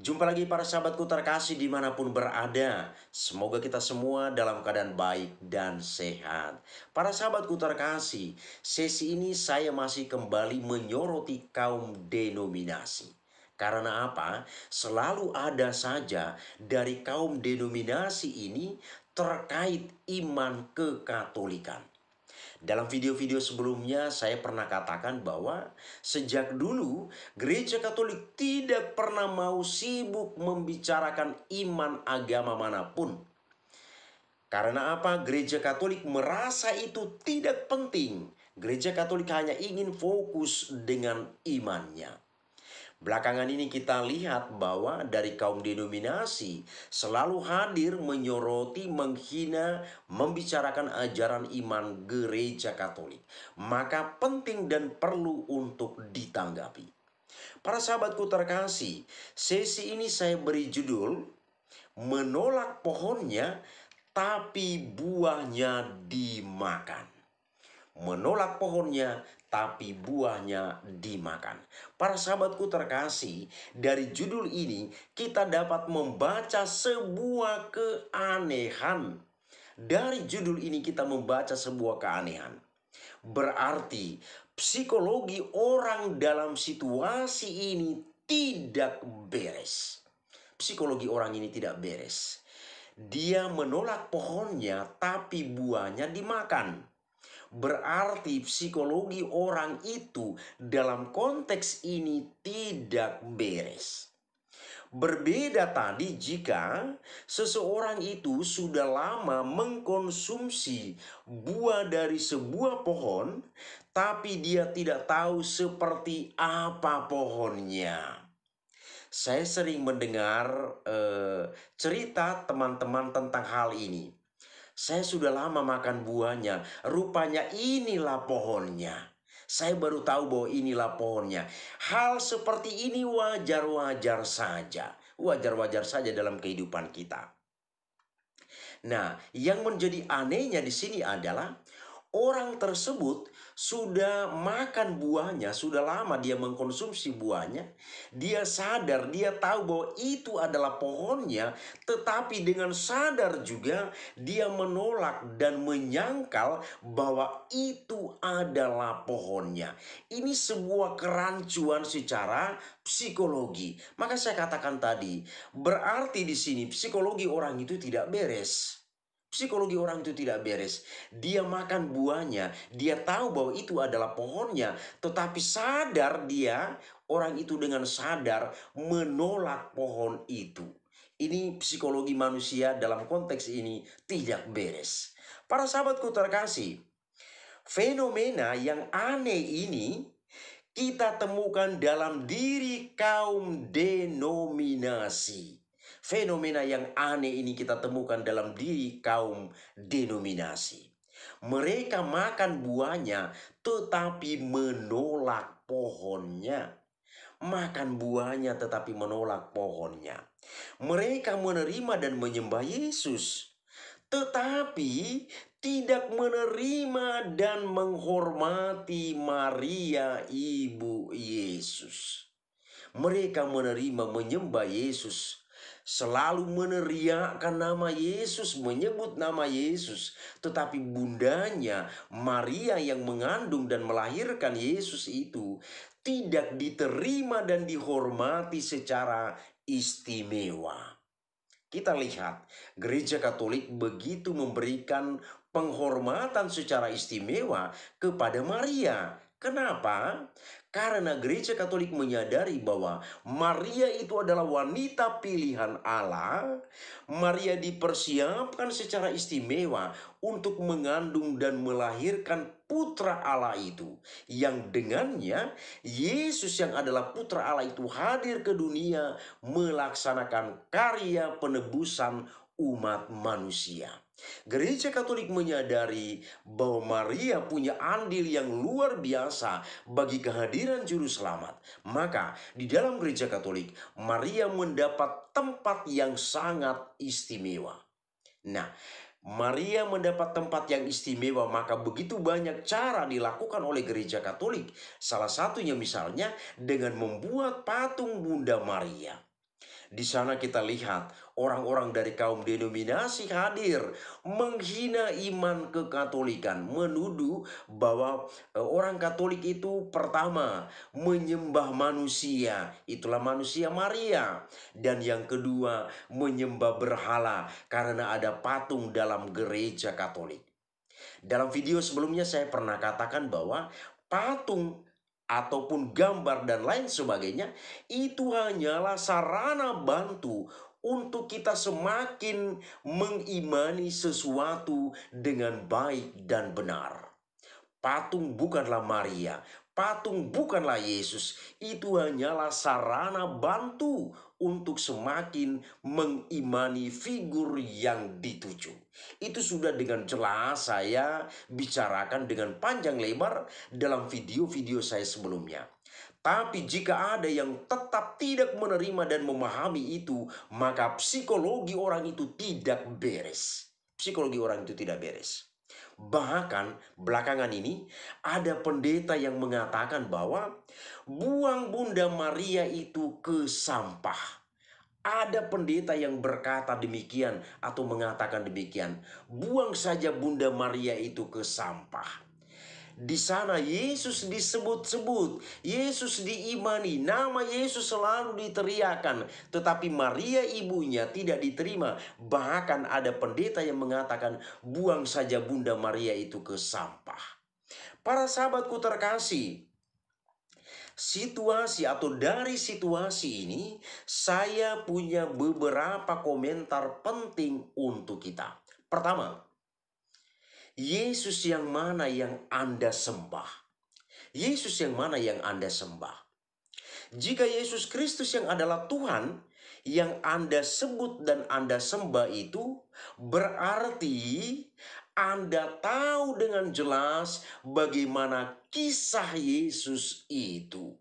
Jumpa lagi para sahabatku terkasih dimanapun berada. Semoga kita semua dalam keadaan baik dan sehat. Para sahabatku terkasih, sesi ini saya masih kembali menyoroti kaum denominasi. Karena apa? Selalu ada saja dari kaum denominasi ini terkait iman kekatolikan. Dalam video-video sebelumnya saya pernah katakan bahwa sejak dulu gereja Katolik tidak pernah mau sibuk membicarakan iman agama manapun. Karena apa? Gereja Katolik merasa itu tidak penting. Gereja Katolik hanya ingin fokus dengan imannya. Belakangan ini kita lihat bahwa dari kaum denominasi selalu hadir menyoroti, menghina, membicarakan ajaran iman gereja Katolik. Maka penting dan perlu untuk ditanggapi. Para sahabatku terkasih, sesi ini saya beri judul menolak pohonnya tapi buahnya dimakan. Menolak pohonnya, tapi buahnya dimakan. Para sahabatku terkasih, dari judul ini kita dapat membaca sebuah keanehan. Dari judul ini kita membaca sebuah keanehan. Berarti psikologi orang dalam situasi ini tidak beres. Psikologi orang ini tidak beres. Dia menolak pohonnya, tapi buahnya dimakan. Berarti psikologi orang itu dalam konteks ini tidak beres. Berbeda tadi jika seseorang itu sudah lama mengkonsumsi buah dari sebuah pohon, tapi dia tidak tahu seperti apa pohonnya. Saya sering mendengar cerita teman-teman tentang hal ini. Saya sudah lama makan buahnya, rupanya inilah pohonnya. Saya baru tahu bahwa inilah pohonnya. Hal seperti ini wajar-wajar saja. Wajar-wajar saja dalam kehidupan kita. Nah, yang menjadi anehnya di sini adalah orang tersebut sudah makan buahnya, sudah lama dia mengkonsumsi buahnya. Dia sadar, dia tahu bahwa itu adalah pohonnya, tetapi dengan sadar juga dia menolak dan menyangkal bahwa itu adalah pohonnya. Ini sebuah kerancuan secara psikologi. Maka saya katakan tadi, berarti di sini psikologi orang itu tidak beres. Psikologi orang itu tidak beres. Dia makan buahnya, dia tahu bahwa itu adalah pohonnya, tetapi sadar dia, orang itu dengan sadar menolak pohon itu. Ini psikologi manusia dalam konteks ini tidak beres. Para sahabatku terkasih, fenomena yang aneh ini kita temukan dalam diri kaum denominasi. Fenomena yang aneh ini kita temukan dalam diri kaum denominasi. Mereka makan buahnya tetapi menolak pohonnya. Makan buahnya tetapi menolak pohonnya. Mereka menerima dan menyembah Yesus, tetapi tidak menerima dan menghormati Maria ibu Yesus. Mereka menerima menyembah Yesus, selalu meneriakkan nama Yesus, menyebut nama Yesus, tetapi bundanya Maria yang mengandung dan melahirkan Yesus itu tidak diterima dan dihormati secara istimewa. Kita lihat gereja Katolik begitu memberikan penghormatan secara istimewa kepada Maria. Kenapa? Karena gereja Katolik menyadari bahwa Maria itu adalah wanita pilihan Allah. Maria dipersiapkan secara istimewa untuk mengandung dan melahirkan putra Allah itu, yang dengannya Yesus yang adalah putra Allah itu hadir ke dunia melaksanakan karya penebusan umat manusia. Gereja Katolik menyadari bahwa Maria punya andil yang luar biasa bagi kehadiran juru selamat. Maka di dalam gereja Katolik, Maria mendapat tempat yang sangat istimewa. Nah, Maria mendapat tempat yang istimewa, maka begitu banyak cara dilakukan oleh gereja Katolik. Salah satunya misalnya dengan membuat patung Bunda Maria. Di sana kita lihat orang-orang dari kaum denominasi hadir menghina iman kekatolikan, menuduh bahwa orang Katolik itu pertama menyembah manusia, itulah manusia Maria, dan yang kedua menyembah berhala karena ada patung dalam gereja Katolik. Dalam video sebelumnya saya pernah katakan bahwa patung ataupun gambar dan lain sebagainya itu hanyalah sarana bantu untuk kita semakin mengimani sesuatu dengan baik dan benar. Patung bukanlah Maria, patung bukanlah Yesus, itu hanyalah sarana bantu untuk semakin mengimani figur yang dituju. Itu sudah dengan jelas saya bicarakan dengan panjang lebar dalam video-video saya sebelumnya. Tapi jika ada yang tetap tidak menerima dan memahami itu, maka psikologi orang itu tidak beres. Psikologi orang itu tidak beres. Bahkan belakangan ini ada pendeta yang mengatakan bahwa buang Bunda Maria itu ke sampah. Ada pendeta yang berkata demikian atau mengatakan demikian, buang saja Bunda Maria itu ke sampah. Di sana Yesus disebut-sebut, Yesus diimani, nama Yesus selalu diteriakan, tetapi Maria ibunya tidak diterima. Bahkan ada pendeta yang mengatakan, buang saja Bunda Maria itu ke sampah. Para sahabatku terkasih, situasi atau dari situasi ini saya punya beberapa komentar penting untuk kita. Pertama, Yesus yang mana yang Anda sembah? Yesus yang mana yang Anda sembah? Jika Yesus Kristus yang adalah Tuhan yang Anda sebut dan Anda sembah itu, berarti Anda tahu dengan jelas bagaimana kisah Yesus itu.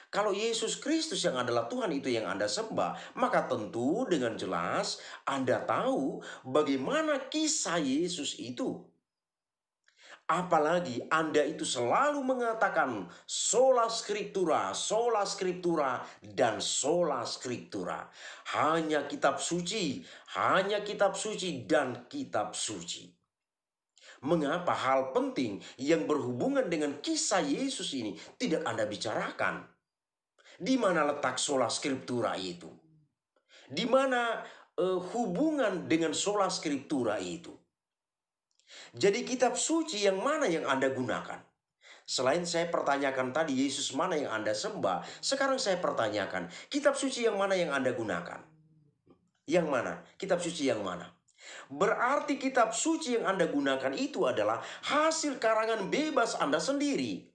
Kalau Yesus Kristus yang adalah Tuhan itu yang Anda sembah, maka tentu dengan jelas Anda tahu bagaimana kisah Yesus itu. Apalagi Anda itu selalu mengatakan sola scriptura, dan sola scriptura. Hanya kitab suci, dan kitab suci. Mengapa hal penting yang berhubungan dengan kisah Yesus ini tidak Anda bicarakan? Di mana letak sola scriptura itu? Di mana hubungan dengan sola scriptura itu? Jadi kitab suci yang mana yang Anda gunakan? Selain saya pertanyakan tadi Yesus mana yang Anda sembah, sekarang saya pertanyakan kitab suci yang mana yang Anda gunakan? Yang mana? Kitab suci yang mana? Berarti kitab suci yang Anda gunakan itu adalah hasil karangan bebas Anda sendiri.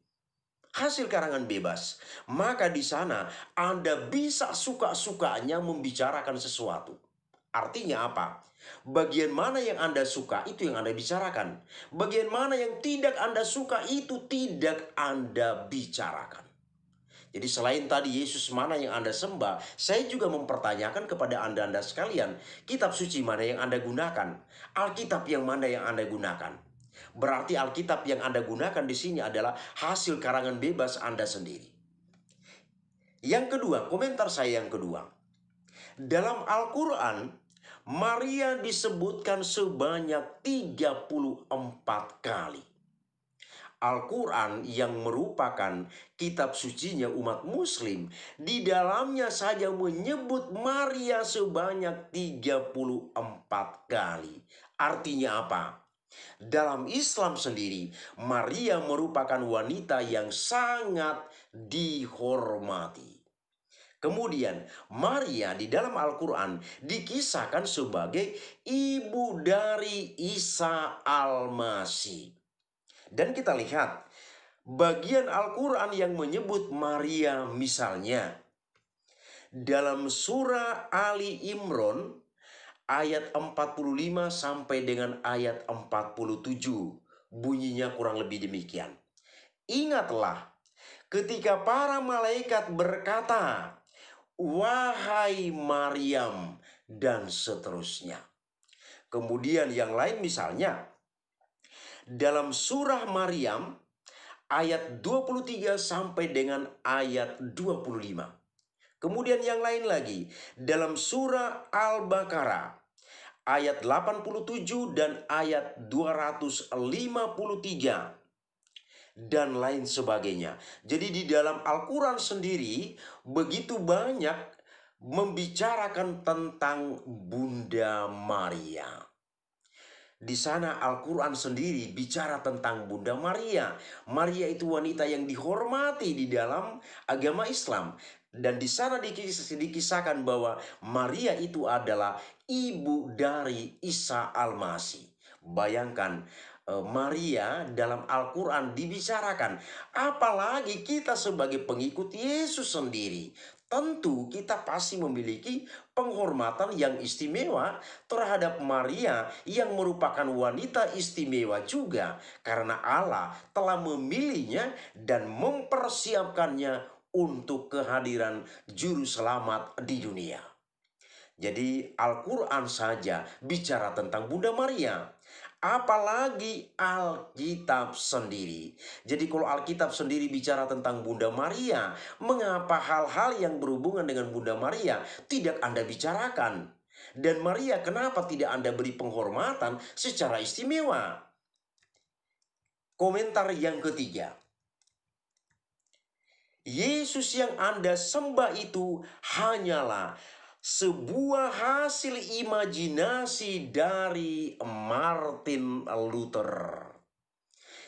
Hasil karangan bebas. Maka di sana Anda bisa suka-sukanya membicarakan sesuatu. Artinya apa? Bagian mana yang Anda suka itu yang Anda bicarakan. Bagian mana yang tidak Anda suka itu tidak Anda bicarakan. Jadi selain tadi Yesus mana yang Anda sembah, saya juga mempertanyakan kepada Anda sekalian, kitab suci mana yang Anda gunakan? Alkitab yang mana yang Anda gunakan? Berarti Alkitab yang Anda gunakan di sini adalah hasil karangan bebas Anda sendiri. Yang kedua, komentar saya yang kedua. Dalam Al-Quran, Maria disebutkan sebanyak 34 kali. Al-Quran yang merupakan kitab sucinya umat muslim, di dalamnya saja menyebut Maria sebanyak 34 kali. Artinya apa? Dalam Islam sendiri, Maria merupakan wanita yang sangat dihormati. Kemudian, Maria di dalam Al-Quran dikisahkan sebagai ibu dari Isa Al-Masih. Dan kita lihat bagian Al-Quran yang menyebut Maria misalnya. Dalam surah Ali Imran ayat 45 sampai dengan ayat 47. Bunyinya kurang lebih demikian. Ingatlah ketika para malaikat berkata, wahai Maryam, dan seterusnya. Kemudian yang lain misalnya, dalam surah Maryam ayat 23 sampai dengan ayat 25. Kemudian yang lain lagi, dalam surah Al-Baqarah ayat 87 dan ayat 253 dan lain sebagainya. Jadi di dalam Al-Quran sendiri begitu banyak membicarakan tentang Bunda Maria. Di sana Al-Quran sendiri bicara tentang Bunda Maria. Maria itu wanita yang dihormati di dalam agama Islam. Dan di sana dikisahkan bahwa Maria itu adalah ibu dari Isa Al-Masih. Bayangkan, Maria dalam Al-Quran dibicarakan. Apalagi kita sebagai pengikut Yesus sendiri. Tentu kita pasti memiliki penghormatan yang istimewa terhadap Maria yang merupakan wanita istimewa juga. Karena Allah telah memilihnya dan mempersiapkannya untuk kehadiran juru selamat di dunia. Jadi Al-Quran saja bicara tentang Bunda Maria. Apalagi Alkitab sendiri. Jadi kalau Alkitab sendiri bicara tentang Bunda Maria, mengapa hal-hal yang berhubungan dengan Bunda Maria tidak Anda bicarakan? Dan Maria kenapa tidak Anda beri penghormatan secara istimewa? Komentar yang ketiga. Yesus yang Anda sembah itu hanyalah sebuah hasil imajinasi dari Martin Luther.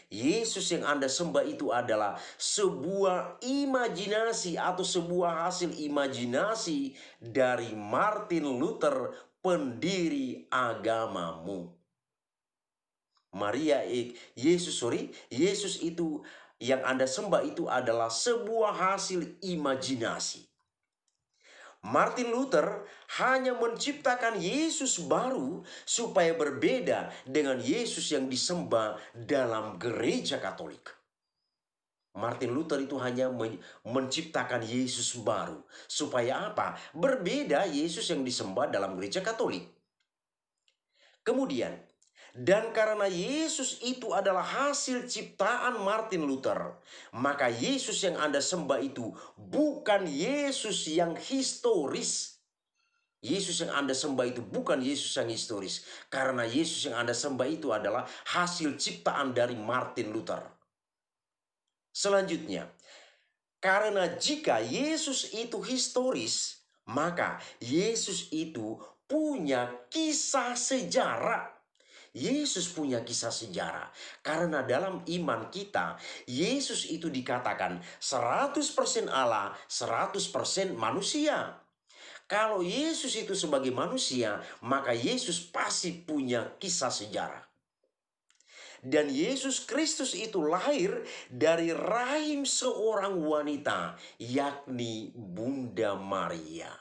Yesus yang Anda sembah itu adalah sebuah imajinasi atau sebuah hasil imajinasi dari Martin Luther, pendiri agamamu. Yesus itu yang Anda sembah itu adalah sebuah hasil imajinasi. Martin Luther hanya menciptakan Yesus baru supaya berbeda dengan Yesus yang disembah dalam gereja Katolik. Martin Luther itu hanya menciptakan Yesus baru. Supaya apa? Berbeda Yesus yang disembah dalam gereja Katolik. Kemudian, dan karena Yesus itu adalah hasil ciptaan Martin Luther, maka Yesus yang Anda sembah itu bukan Yesus yang historis. Yesus yang Anda sembah itu bukan Yesus yang historis. Karena Yesus yang Anda sembah itu adalah hasil ciptaan dari Martin Luther. Selanjutnya, karena jika Yesus itu historis, maka Yesus itu punya kisah sejarah. Yesus punya kisah sejarah. Karena dalam iman kita, Yesus itu dikatakan 100% Allah, 100% manusia. Kalau Yesus itu sebagai manusia, maka Yesus pasti punya kisah sejarah. Dan Yesus Kristus itu lahir dari rahim seorang wanita, yakni Bunda Maria.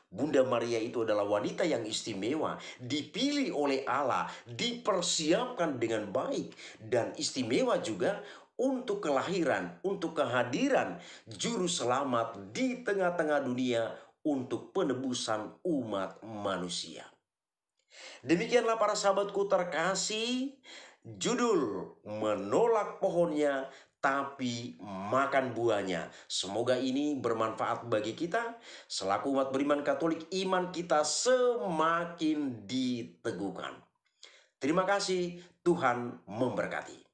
Bunda Maria itu adalah wanita yang istimewa, dipilih oleh Allah, dipersiapkan dengan baik, dan istimewa juga untuk kelahiran, untuk kehadiran juru selamat di tengah-tengah dunia untuk penebusan umat manusia. Demikianlah para sahabatku terkasih, judul menolak pohonnya tapi makan buahnya. Semoga ini bermanfaat bagi kita. Selaku umat beriman Katolik, iman kita semakin diteguhkan. Terima kasih, Tuhan memberkati.